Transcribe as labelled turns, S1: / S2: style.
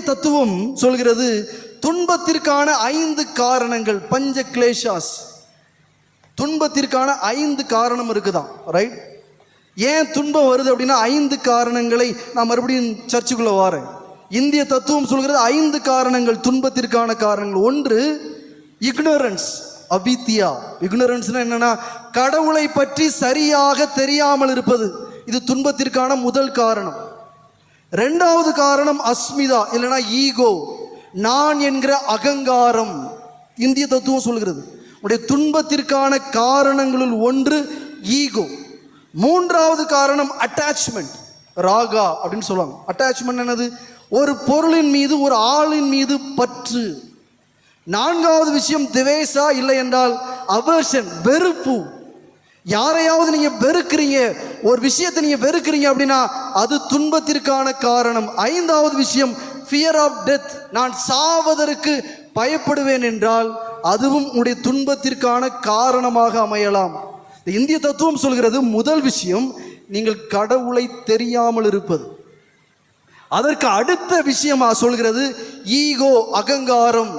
S1: தத்துவம் சொல்கிறது துன்பத்திற்கான 5 காரணங்கள், பஞ்ச கிளேஷாஸ். துன்பத்திற்கான 5 காரணம் இருக்குதான், ரைட்? ஏன் துன்பம் வருது அப்படின்னா 5 காரணங்களை நான் மறுபடியும் சர்ச்சுக்குள்ள வாரேன். இந்திய தத்துவம் சொல்கிறது 5 காரணங்கள், துன்பத்திற்கான காரணங்கள். 1, இக்னோரன்ஸ், அவித்யா. இக்னோரன்ஸ்னா என்னன்னா கடவுளை பற்றி சரியாக தெரியாமல் இருப்பது. இது துன்பத்திற்கான முதல் காரணம். 2வது காரணம் அஸ்மிதா, இல்லைன்னா ஈகோ, நான் என்கிற அகங்காரம். இந்திய தத்துவம் சொல்கிறது உடைய துன்பத்திற்கான காரணங்களில் 1 ஈகோ. 3வது காரணம் அட்டாச்மெண்ட், ராகா அப்படின்னு சொல்லுவாங்க. அட்டாச்மெண்ட் என்னது? ஒரு பொருளின் மீது, ஒரு ஆளின் மீது பற்று. 4வது விஷயம் திவேசா, இல்லை என்றால் அவர்ஷன், வெறுப்பு. யாரையாவது நீங்க வெறுக்கிறீங்க, ஒரு விஷயத்தை நீங்க வெறுக்கிறீங்க அப்படின்னா அது துன்பத்திற்கான காரணம். 5வது விஷயம் ஃபியர் ஆஃப் டெத், நான் சாவதற்கு பயப்படுவேன் என்றால் அதுவும் உடைய துன்பத்திற்கான காரணமாக அமையலாம். இந்திய தத்துவம் சொல்கிறது முதல் விஷயம் நீங்கள் கடவுளை தெரியாமல் இருப்பது. அதற்கு அடுத்த விஷயமா சொல்கிறது ஈகோ, அகங்காரம்.